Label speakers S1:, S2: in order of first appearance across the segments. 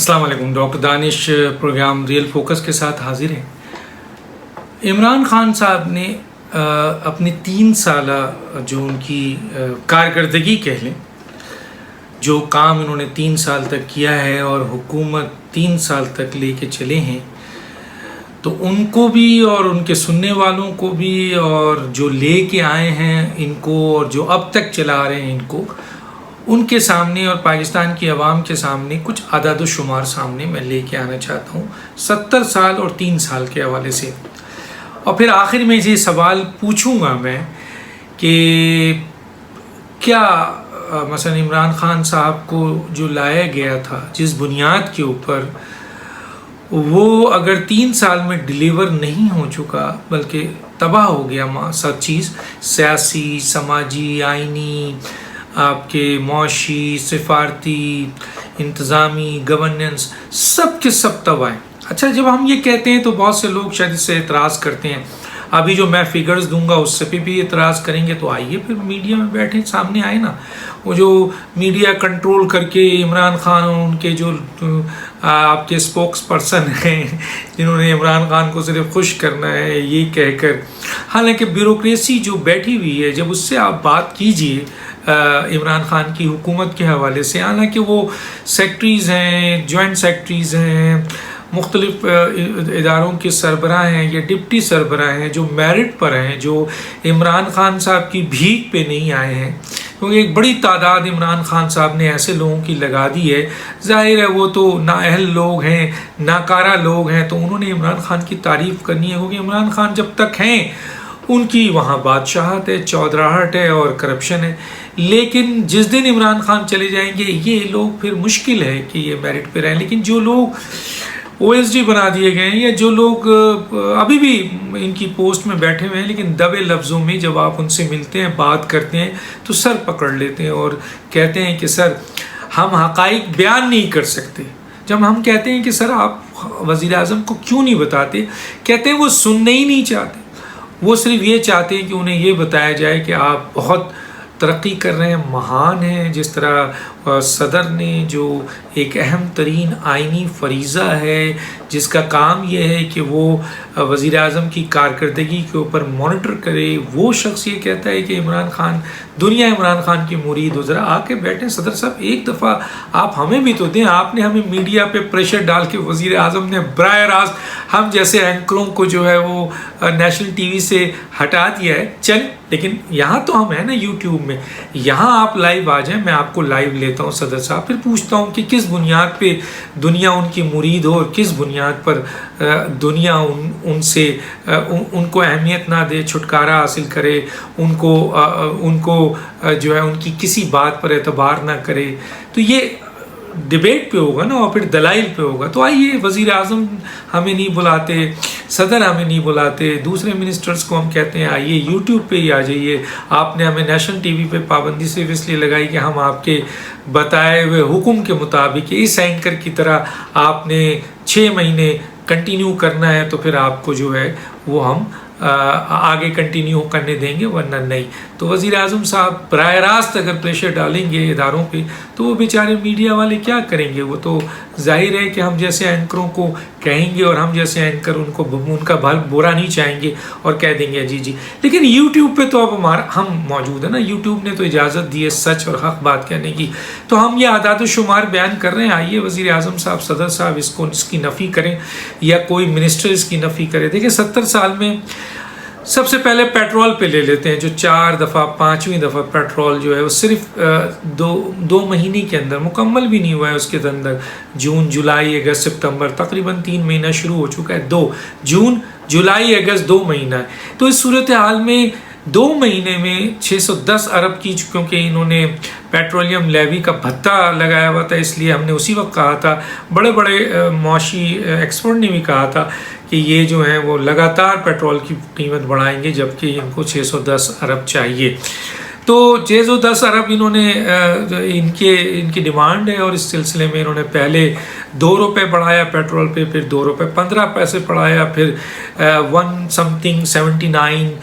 S1: السلام علیکم، ڈاکٹر دانش programme real focus کے ساتھ حاضر ہیں۔ عمران خان صاحب نے اپنی 3 سالہ جو ان کی کارکردگی کہہ لیں، جو کام انہوں نے 3 سال تک کیا ہے اور حکومت 3 سال تک لے کے چلے ہیں، تو ان کو بھی اور ان کے سننے والوں کو بھی اور جو لے کے آئے ہیں ان کو اور جو اب تک چلا رہے ہیں ان کے سامنے اور پاکستان کی عوام کے سامنے کچھ اعداد و شمار سامنے میں لے کے آنا چاہتا ہوں 70 سال اور 3 سال کے حوالے سے، اور پھر آخر میں یہ سوال پوچھوں گا میں کہ کیا مثلا عمران خان صاحب کو جو لایا گیا تھا جس بنیاد کے اوپر، وہ اگر 3 سال میں ڈیلیور نہیں ہو چکا بلکہ تباہ ہو گیا سب چیز، سیاسی، سماجی، آئینی، آپ کے معاشی، سفارتی، انتظامی، گورننس، سب کے سب تباہ ہیں۔ اچھا، جب ہم یہ کہتے ہیں تو بہت سے لوگ شاید اس سے اعتراض کرتے ہیں، ابھی جو میں فگرز دوں گا اس سے بھی اعتراض کریں گے، تو آئیے پھر میڈیا میں بیٹھیں، سامنے آئے نا، وہ جو میڈیا کنٹرول کر کے عمران خان اور ان کے جو آپ کے اسپوکس پرسن ہیں جنہوں نے عمران خان کو صرف خوش کرنا ہے یہ کہہ کر، حالانکہ بیوروکریسی جو بیٹھی ہوئی ہے، جب اس سے آپ بات کیجئے عمران خان کی حکومت کے حوالے سے، حالانکہ وہ سیکٹریز ہیں، جوائنٹ سیکٹریز ہیں، مختلف اداروں کے سربراہ ہیں یا ڈپٹی سربراہ ہیں جو میرٹ پر ہیں، جو عمران خان صاحب کی بھیک پہ نہیں آئے ہیں، کیونکہ ایک بڑی تعداد عمران خان صاحب نے ایسے لوگوں کی لگا دی ہے، ظاہر ہے وہ تو نااہل لوگ ہیں، ناکارہ لوگ ہیں، تو انہوں نے عمران خان کی تعریف کرنی ہے، کیونکہ عمران خان جب تک ہیں ان کی وہاں بادشاہت ہے، چودراہٹ ہے اور کرپشن ہے، لیکن جس دن عمران خان چلے جائیں گے یہ لوگ پھر مشکل ہے کہ یہ میرٹ پہ رہیں، لیکن جو لوگ OSD بنا دیے گئے ہیں یا جو لوگ ابھی بھی ان کی پوسٹ میں بیٹھے ہوئے ہیں لیکن دبے لفظوں میں جب آپ ان سے ملتے ہیں، بات کرتے ہیں تو سر پکڑ لیتے ہیں اور کہتے ہیں کہ سر ہم حقائق بیان نہیں کر سکتے۔ جب ہم کہتے ہیں کہ سر آپ وزیر اعظم کو کیوں نہیں بتاتے، کہتے ہیں وہ سننا ہی نہیں چاہتے، وہ صرف یہ چاہتے ہیں کہ انہیں یہ بتایا جائے کہ آپ بہت ترقی کر رہے ہیں، مہان ہیں، جس طرح صدر نے جو ایک اہم ترین آئینی فریضہ ہے جس کا کام یہ ہے کہ وہ وزیر اعظم کی کارکردگی کے اوپر مانیٹر کرے، وہ شخص یہ کہتا ہے کہ عمران خان دنیا عمران خان کی مرید ہو، ذرا آ کے بیٹھیں صدر صاحب، ایک دفعہ آپ ہمیں بھی تو دیں، آپ نے ہمیں میڈیا پہ پریشر ڈال کے وزیر اعظم نے براہ راست ہم جیسے اینکروں کو جو ہے وہ نیشنل ٹی وی سے ہٹا دیا ہے، چل لیکن یہاں تو ہم ہیں نا یوٹیوب میں، یہاں آپ لائیو آ جائیں، میں آپ کو لائیو لیتا ہوں صدر صاحب، پھر پوچھتا ہوں کہ کس بنیاد پہ دنیا ان کی مرید ہو اور کس بنیاد پر دنیا ان کو اہمیت نہ دے، چھٹکارا حاصل کرے، ان کو جو ہے ان کی کسی بات پر اعتبار نہ کرے، تو یہ ڈیبیٹ پہ ہوگا نا اور پھر دلائل پہ ہوگا۔ تو آئیے، وزیر اعظم ہمیں نہیں بلاتے، صدر ہمیں نہیں بلاتے، دوسرے منسٹرز کو ہم کہتے ہیں آئیے یوٹیوب پہ ہی آ جائیے، آپ نے ہمیں نیشنل ٹی وی پہ پابندی صرف اس لیے لگائی کہ ہم آپ کے بتائے ہوئے حکم کے مطابق اس اینکر کی طرح آپ نے 6 مہینے کنٹینیو کرنا ہے، تو پھر آپ کو جو ہے وہ ہم آگے کنٹینیو کرنے دیں گے، ورنہ نہیں۔ تو وزیر اعظم صاحب براہ راست اگر پریشر ڈالیں گے اداروں پہ تو وہ بیچارے میڈیا والے کیا کریں گے؟ وہ تو ظاہر ہے کہ ہم جیسے اینکروں کو کہیں گے اور ہم جیسے اینکر ان کا برا نہیں چاہیں گے اور کہہ دیں گے جی، لیکن یوٹیوب پہ تو اب ہم موجود ہیں نا، یوٹیوب نے تو اجازت دی ہے سچ اور حق بات کہنے کی، تو ہم یہ اعداد و شمار بیان کر رہے ہیں، آئیے وزیر اعظم صاحب، صدر صاحب اس کی نفی کریں یا کوئی منسٹر اس کی نفی کرے۔ دیکھیں 70 سال میں سب سے پہلے پیٹرول پہ لے لیتے ہیں، جو 4 دفعہ 5ویں دفعہ پیٹرول جو ہے وہ صرف 2 مہینے کے اندر، مکمل بھی نہیں ہوا ہے اس کے اندر، جون، جولائی، اگست، ستمبر، تقریباً 3 مہینہ شروع ہو چکا ہے، 2 جون، جولائی، اگست 2 مہینہ ہے۔ تو اس صورتحال میں 2 مہینے میں 610 ارب کی، کیونکہ انہوں نے پیٹرولیم لیوی کا بھتہ لگایا ہوا تھا، اس لیے ہم نے اسی وقت کہا تھا، بڑے معاشی ایکسپرٹ نے بھی کہا تھا کہ یہ جو ہیں وہ لگاتار پیٹرول کی قیمت بڑھائیں گے، جبکہ ان کو 610 ارب چاہیے۔ تو 610 ارب انہوں نے ان کی ڈیمانڈ ہے، اور اس سلسلے میں انہوں نے پہلے 2 روپے بڑھایا پیٹرول پہ، پھر 2 روپے 15 پیسے بڑھایا، پھر 179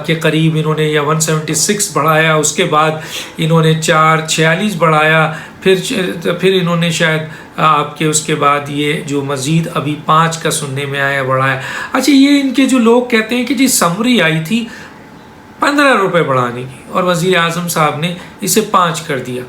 S1: کے قریب انہوں نے یا 176 بڑھایا، اس کے بعد انہوں نے 4.46 بڑھایا، پھر انہوں نے شاید آپ کے اس کے بعد یہ جو مزید ابھی 5 کا سننے میں آیا بڑھایا. اچھا یہ ان کے جو لوگ کہتے ہیں کہ جی سمری آئی تھی 15 روپے بڑھانے کی اور وزیر اعظم صاحب نے اسے 5 کر دیا.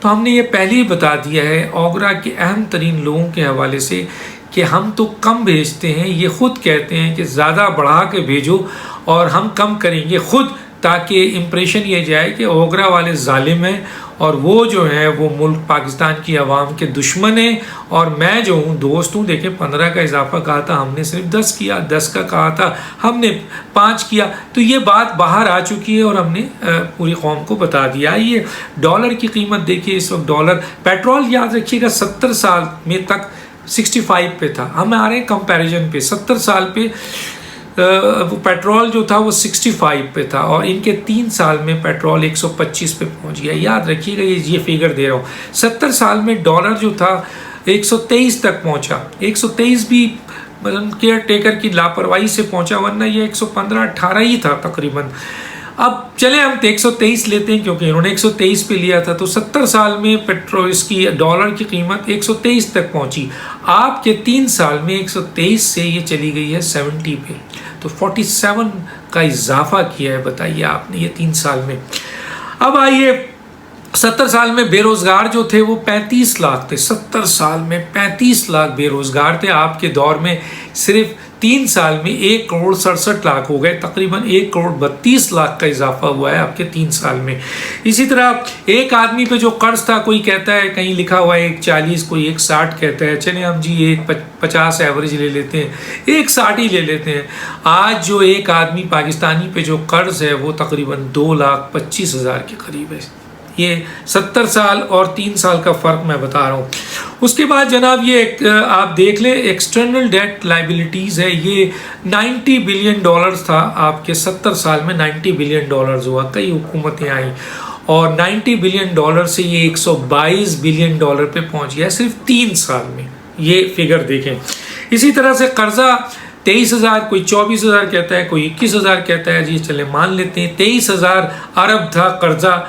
S1: تو ہم نے یہ پہلے ہی بتا دیا ہے اوگرا کے اہم ترین لوگوں کے حوالے سے کہ ہم تو کم بھیجتے ہیں، یہ خود کہتے ہیں کہ زیادہ بڑھا کے بھیجو اور ہم کم کریں گے خود، تاکہ امپریشن یہ جائے کہ اوگرا والے ظالم ہیں اور وہ جو ہیں وہ ملک پاکستان کی عوام کے دشمن ہیں اور میں جو ہوں دوست ہوں. دیکھیں 15 کا اضافہ کہا تھا ہم نے صرف 10 کیا، 10 کا کہا تھا ہم نے 5 کیا. تو یہ بات باہر آ چکی ہے اور ہم نے پوری قوم کو بتا دیا. یہ ڈالر کی قیمت دیکھیے اس وقت، ڈالر پیٹرول یاد رکھیے گا 70 سال میں تک 65 پہ تھا. ہم آ رہے ہیں کمپیریزن پہ، 70 سال پہ وہ پیٹرول جو تھا وہ 65 پہ تھا اور ان کے 3 سال میں پیٹرول 125 پہ پہنچ گیا. یاد رکھیے گا یہ فگر دے رہا ہوں. 70 سال میں ڈالر جو تھا 123 تک پہنچا، 123 بھی کیئر ٹیکر کی لاپرواہی سے پہنچا، ورنہ یہ 115-18 ہی تھا تقریباً. اب چلیں ہم 123 لیتے ہیں کیونکہ انہوں نے 123 پہ لیا تھا. تو 70 سال میں پیٹرول اس کی ڈالر کی قیمت 123 تک پہنچی. آپ کے 3 سال میں 123 سے یہ چلی گئی ہے 70 پہ. تو 47 کا اضافہ کیا ہے، بتائیے آپ نے یہ 3 سال میں. اب آئیے 70 سال میں بے روزگار جو تھے وہ 35 لاکھ تھے. 70 سال میں 35 لاکھ بے روزگار تھے. آپ کے دور میں صرف 3 سال میں 1,67,00,000 ہو گئے، تقریباً 1,32,00,000 کا اضافہ ہوا ہے آپ کے 3 سال میں. اسی طرح ایک آدمی پہ جو قرض تھا، کوئی کہتا ہے کہیں لکھا ہوا ہے 1,40 کوئی 1,60 کہتا ہے، چلیں ہم جی 1,50 ایوریج لے لیتے ہیں، 1,60 ہی لے لیتے ہیں. آج جو ایک آدمی پاکستانی پہ جو قرض ہے وہ تقریباً 2,25,000 کے قریب ہے. یہ 70 سال اور 3 سال کا فرق میں بتا رہا ہوں. اس کے بعد جناب یہ آپ دیکھ لیں ایکسٹرنل ڈیٹ لائبلٹیز ہے، یہ $90 بلین تھا. آپ کے 70 سال میں $90 بلین ہوا. کئی حکومتیں آئیں اور $90 بلین سے یہ $122 بلین پہ پہنچ گیا صرف 3 سال میں. یہ فگر دیکھیں. اسی طرح سے قرضہ 23,000، کوئی 24,000 کہتا ہے، کوئی 21,000 کہتا ہے. جی چلے مان لیتے ہیں 23,000 ارب تھا قرضہ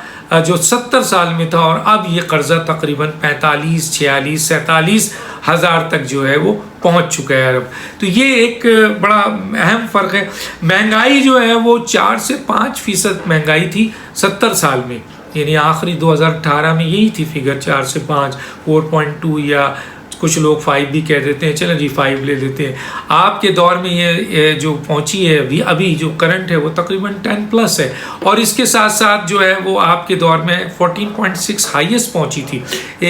S1: جو 70 سال میں تھا، اور اب یہ قرضہ تقریباً 45، 46، 47 ہزار تک جو ہے وہ پہنچ چکا ہے ارب. تو یہ ایک بڑا اہم فرق ہے. مہنگائی جو ہے وہ 4 سے 5% مہنگائی تھی 70 سال میں، یعنی آخری 2018 میں یہی تھی فگر 4 سے 5، 4.2 یا کچھ لوگ 5 بھی کہہ دیتے ہیں، چلیں جی 5 لے لیتے ہیں. آپ کے دور میں یہ جو پہنچی ہے ابھی جو کرنٹ ہے وہ تقریباً 10+ ہے، اور اس کے ساتھ ساتھ جو ہے وہ آپ کے دور میں 14.6 ہائیسٹ پہنچی تھی.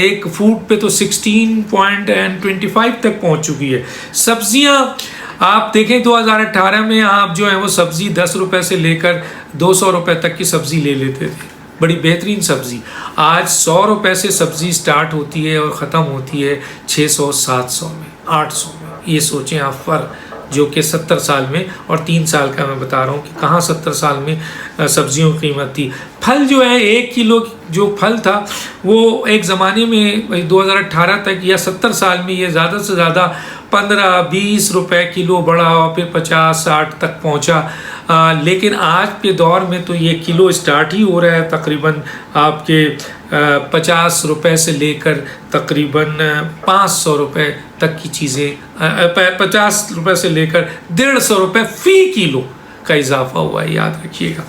S1: ایک فوڈ پہ تو 16.25 تک پہنچ چکی ہے. سبزیاں آپ دیکھیں 2018 میں آپ جو ہے وہ سبزی 10 روپے سے لے کر 200 روپے تک کی سبزی لے لیتے تھے، بڑی بہترین سبزی. آج 100 روپے سے سبزی سٹارٹ ہوتی ہے اور ختم ہوتی ہے 600، 700 میں، 800 میں. یہ سوچیں آپ فرق جو کہ 70 سال میں اور 3 سال کا میں بتا رہا ہوں کہ کہاں 70 سال میں سبزیوں کی قیمت تھی. پھل جو ہے 1 کلو جو پھل تھا وہ ایک زمانے میں 2018 تک یا 70 سال میں یہ زیادہ سے زیادہ 15-20 روپے کلو بڑھا اور پھر 50-60 تک پہنچا. لیکن آج کے دور میں تو یہ کلو اسٹارٹ ہی ہو رہا ہے تقریباً آپ کے 50 روپے سے لے کر تقریباً 500 روپے تک کی چیزیں، 50 روپے سے لے کر 150 روپے فی کلو کا اضافہ ہوا ہے، یاد رکھیے گا.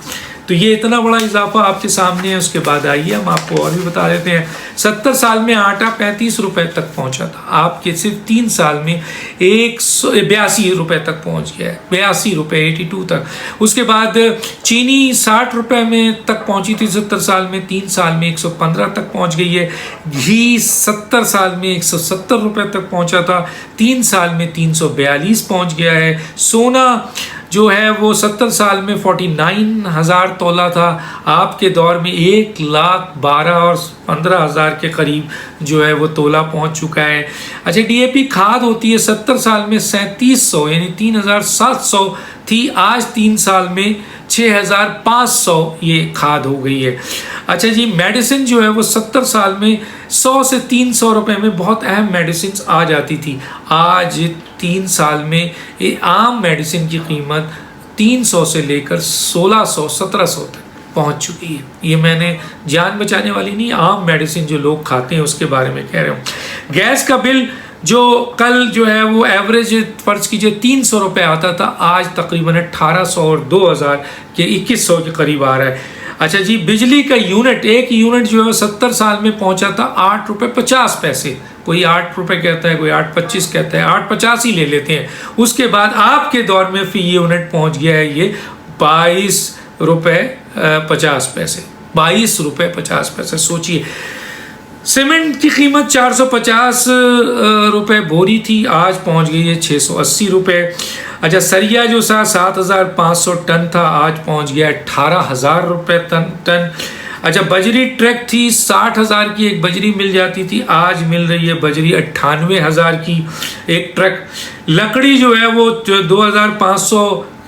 S1: تو یہ اتنا بڑا اضافہ آپ کے سامنے ہے. اس کے بعد آئیے ہم آپ کو اور بھی بتا دیتے ہیں. 70 سال میں آٹا 35 روپے تک پہنچا تھا، آپ کے صرف 3 سال میں 182 روپے تک پہنچ گیا ہے، 82 روپے 82 تک. اس کے بعد چینی 60 روپے میں تک پہنچی تھی 70 سال میں، 3 سال میں 115 تک پہنچ گئی ہے. گھی 70 سال میں 170 روپے تک پہنچا تھا، 3 سال میں 342 پہنچ گیا ہے. سونا جو ہے وہ 70 سال میں 49,000 تولہ تھا، آپ کے دور میں 1,12,000 اور 15,000 کے قریب جو ہے وہ تولہ پہنچ چکا ہے. اچھا ڈی اے پی کھاد ہوتی ہے 70 سال میں 3700 یعنی 3,700 تھی، آج 3 سال میں 6,500 یہ کھاد ہو گئی ہے. اچھا جی میڈیسن جو ہے وہ 70 سال میں 100 سے 300 روپے میں بہت اہم میڈیسنز آ جاتی تھی. آج 3 سال میں عام میڈیسن کی قیمت 300 سے لے کر 1,600 1,700 تک پہنچ چکی ہے. یہ میں نے جان بچانے والی نہیں، عام میڈیسن جو لوگ کھاتے ہیں اس کے بارے میں کہہ رہا ہوں. گیس کا بل جو کل جو ہے وہ ایوریج فرض کیجئے 300 روپے آتا تھا، آج تقریباً 1800 اور 2000 کے 2100 کے قریب آ رہا ہے. اچھا جی، بجلی کا یونٹ، ایک یونٹ جو ہے 70 سال میں پہنچا تھا 8 روپے 50 پیسے، کوئی 8 روپے کہتا ہے، کوئی 8.25 کہتا ہے، 8.50 ہی لے لیتے ہیں. اس کے بعد آپ کے دور میں فی یونٹ پہنچ گیا ہے یہ 22 روپے 50 پیسے، 22 روپے 50 پیسے. سوچئے سیمنٹ کی قیمت 450 روپے بوری تھی، آج پہنچ گئی ہے 680 روپے. اچھا سریا جو 7500 ٹن تھا، آج پہنچ گیا 18000 روپے ٹن. اچھا بجری ٹرک تھی 60,000 کی ایک بجری مل جاتی تھی، آج مل رہی ہے بجری 98,000 کی ایک ٹرک. لکڑی جو ہے وہ 2500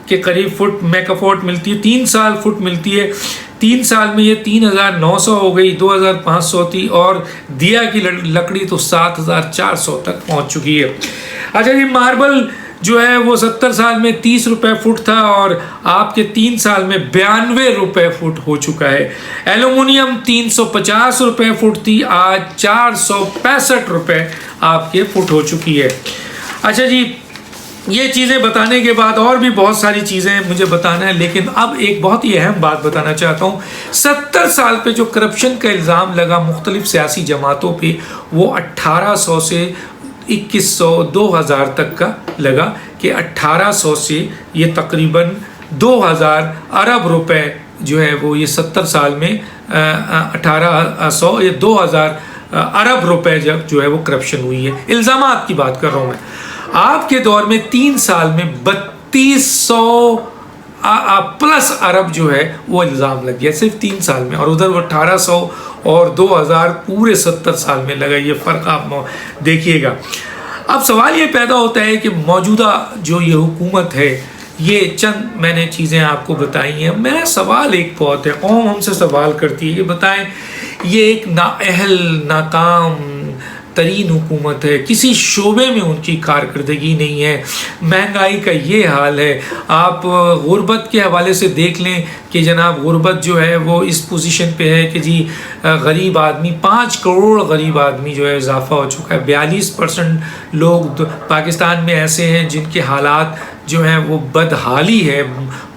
S1: کے قریب فٹ میکافوٹ ملتی ہے، 3 سال فٹ ملتی ہے، 3 سال میں یہ 3900 ہو گئی، 2500 تھی. اور دیا کی لکڑی تو 7400 تک پہنچ چکی ہے. اچھا یہ ماربل جو ہے وہ 70 سال میں 30 روپے فٹ تھا، اور آپ کے 3 سال میں 92 روپے فٹ ہو چکا ہے. ایلومینیم 350 روپے فٹ تھی، آج 465 روپے آپ کے فٹ ہو چکی ہے. اچھا جی، یہ چیزیں بتانے کے بعد اور بھی بہت ساری چیزیں مجھے بتانا ہے، لیکن اب ایک بہت ہی اہم بات بتانا چاہتا ہوں. 70 سال پہ جو کرپشن کا الزام لگا مختلف سیاسی جماعتوں پہ، وہ 1800 سے 2100 2000 تک کا لگا، کہ 1800 سے یہ تقریباً 2000 ارب روپے جو ہے وہ یہ 70 سال میں 1800 یا 2000 ارب روپے جب جو ہے وہ کرپشن ہوئی ہے. الزامات کی بات کر رہا ہوں میں. آپ کے دور میں 3 سال میں 3200 پلس ارب جو ہے وہ الزام لگ گیا صرف 3 سال میں، اور ادھر وہ 1800 اور 2000 پورے 70 سال میں لگا. یہ فرق آپ دیکھیے گا. اب سوال یہ پیدا ہوتا ہے کہ موجودہ جو یہ حکومت ہے، یہ چند میں نے چیزیں آپ کو بتائی ہیں. میرا سوال ایک بہت ہے، قوم ہم سے سوال کرتی ہے، یہ بتائیں یہ ایک نااہل ناکام ترین حکومت ہے، کسی شعبے میں ان کی کارکردگی نہیں ہے، مہنگائی کا یہ حال ہے. آپ غربت کے حوالے سے دیکھ لیں کہ جناب غربت جو ہے وہ اس پوزیشن پہ ہے کہ جی غریب آدمی 5 کروڑ غریب آدمی جو ہے اضافہ ہو چکا ہے. 42% لوگ پاکستان میں ایسے ہیں جن کے حالات جو ہیں وہ بدحالی ہے،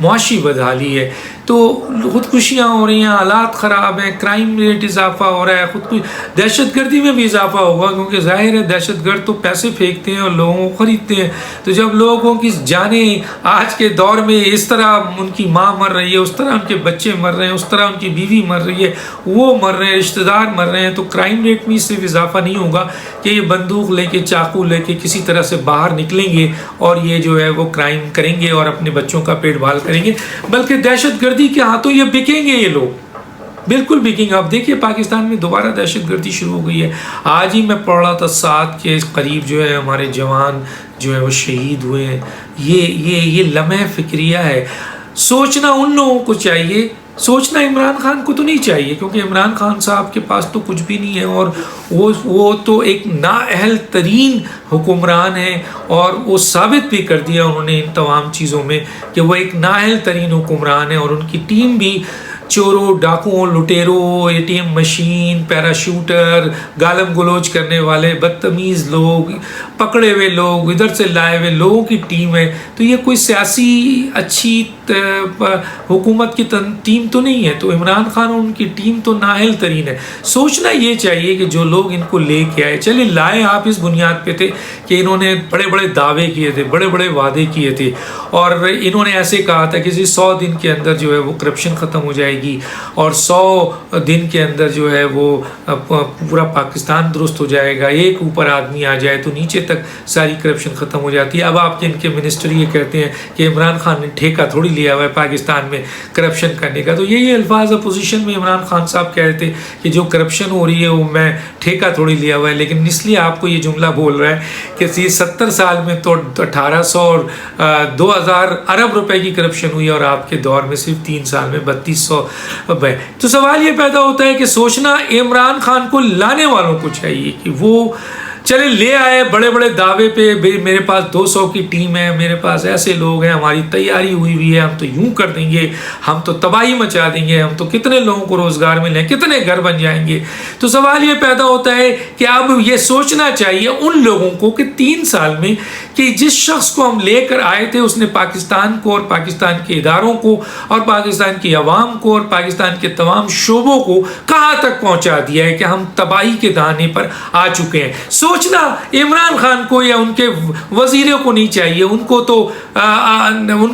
S1: معاشی بدحالی ہے. تو خودکشیاں ہو رہی ہیں، حالات خراب ہیں، کرائم ریٹ اضافہ ہو رہا ہے، دہشت گردی میں بھی اضافہ ہوگا، کیونکہ ظاہر ہے دہشت گرد تو پیسے پھینکتے ہیں اور لوگوں کو خریدتے ہیں. تو جب لوگوں کی جانیں آج کے دور میں اس طرح ان کی ماں مر رہی ہے، اس طرح ان کے بچے مر رہے ہیں، اس طرح ان کی بیوی مر رہی ہے، وہ مر رہے ہیں، رشتہ دار مر رہے ہیں، تو کرائم ریٹ میں صرف اضافہ نہیں ہوگا کہ یہ بندوق لے کے چاقو لے کے کسی طرح سے باہر نکلیں گے اور یہ جو ہے وہ کرائم کریں گے اور اپنے بچوں کا پیٹ بھال کریں گے، بلکہ دہشت گردی کے ہاتھوں یہ بکیں گے. یہ لوگ بالکل بکیں گے. آپ دیکھیے پاکستان میں دوبارہ دہشت گردی شروع ہو گئی ہے. آج ہی میں پڑھ رہا تھا 7 کے قریب جو ہے ہمارے جوان جو ہے وہ شہید ہوئے ہیں. یہ لمحہ فکریہ ہے. سوچنا ان لوگوں کو چاہیے، سوچنا عمران خان کو تو نہیں چاہیے، کیونکہ عمران خان صاحب کے پاس تو کچھ بھی نہیں ہے، اور وہ تو ایک نااہل ترین حکمران ہے، اور وہ ثابت بھی کر دیا انہوں نے ان تمام چیزوں میں کہ وہ ایک نااہل ترین حکمران ہے. اور ان کی ٹیم بھی چوروں، ڈاکوؤں، لٹیروں، اے ٹی ایم مشین، پیراشوٹر، گالم گلوچ کرنے والے بدتمیز لوگ، پکڑے ہوئے لوگ، ادھر سے لائے ہوئے لوگوں کی ٹیم ہے. تو یہ کوئی سیاسی اچھی حکومت کی ٹیم تو نہیں ہے. تو عمران خان اور ان کی ٹیم تو نااہل ترین ہے. سوچنا یہ چاہیے کہ جو لوگ ان کو لے کے آئے، چلے لائے آپ اس بنیاد پہ تھے کہ انہوں نے بڑے بڑے دعوے کیے تھے، بڑے بڑے وعدے کیے تھے، اور انہوں نے ایسے کہا تھا کہ 100 دن کے اندر جو ہے وہ کرپشن ختم ہو جائے گی، اور 100 دن کے اندر جو ہے وہ پورا پاکستان درست ہو جائے گا، ایک اوپر آدمی آ جائے تو نیچے تک ساری کرپشن ختم ہو جاتی ہے. اب آپ کے ان کے منسٹر یہ کہتے ہیں کہ عمران خان نے ٹھیکہ تھوڑی لیا ہوا ہے پاکستان میں کرپشن کرنے کا. تو یہی الفاظ اپوزیشن میں عمران خان صاحب کہہ رہے تھے کہ جو کرپشن ہو رہی ہے وہ میں ٹھیکہ تھوڑی لیا ہوا ہے. لیکن اس لیے آپ کو یہ جملہ بول رہا ہے کہ 70 سال میں تو 1800 اور 2000 ارب روپے کی کرپشن ہوئی، اور آپ کے دور میں صرف 3 سال میں 3200. تو سوال یہ پیدا ہوتا ہے کہ سوچنا عمران خان کو لانے والوں کو چاہیے کہ وہ چلے لے آئے بڑے بڑے دعوے پہ، میرے پاس 200 کی ٹیم ہے، میرے پاس ایسے لوگ ہیں، ہماری تیاری ہوئی ہے، ہم تو یوں کر دیں گے، ہم تو تباہی مچا دیں گے، ہم تو کتنے لوگوں کو روزگار ملیں، کتنے گھر بن جائیں گے۔ تو سوال یہ پیدا ہوتا ہے کہ اب یہ سوچنا چاہیے ان لوگوں کو کہ 3 سال میں کہ جس شخص کو ہم لے کر آئے تھے اس نے پاکستان کو اور پاکستان کے اداروں کو اور پاکستان کی عوام کو اور پاکستان کے تمام شعبوں کو کہاں تک پہنچا دیا ہے کہ ہم تباہی کے دہانے پر آ چکے ہیں۔ سوچنا عمران خان کو یا ان کے وزیروں کو نہیں چاہیے، ان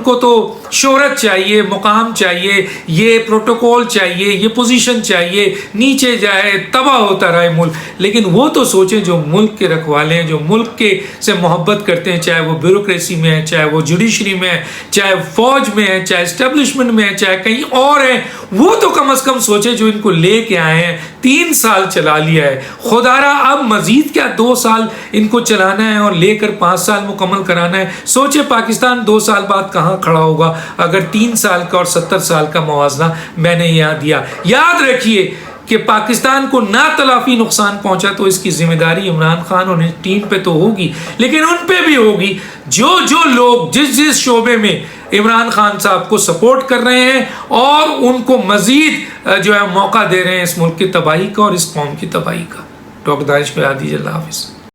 S1: کو تو شہرت چاہیے، مقام چاہیے، یہ پروٹوکول چاہیے، یہ پوزیشن چاہیے، نیچے جائے تباہ ہوتا رہے ملک۔ لیکن وہ تو سوچیں جو ملک کے رکھوالے ہیں، جو ملک کے سے محبت کرتے ہیں، چاہے وہ بیوروکریسی میں ہے، چاہے وہ جوڈیشری میں ہے، چاہے فوج میں ہے، چاہے اسٹیبلشمنٹ میں ہے، چاہے کہیں اور ہیں، وہ تو کم از کم سوچیں جو ان کو لے کے آئے ہیں۔ 3 سال چلا لیا ہے، خدا را اب مزید کیا 2 سال ان کو چلانا ہے اور لے کر 5 سال مکمل کرانا ہے۔ سوچے پاکستان 2 سال بعد کہاں کھڑا ہوگا اگر 3 سال کا اور 70 سال کا موازنہ میں نے یہاں دیا۔ یاد رکھیے کہ پاکستان کو نہ تلافی نقصان پہنچا تو اس کی ذمہ داری عمران خان اور ٹیم پہ تو ہوگی، لیکن ان پہ بھی ہوگی جو لوگ جس شعبے میں عمران خان صاحب کو سپورٹ کر رہے ہیں اور ان کو مزید جو ہے موقع دے رہے ہیں اس ملک کی تباہی کا اور اس قوم کی تباہی کا۔ ڈاکٹر دانش پہ اللہ حافظ۔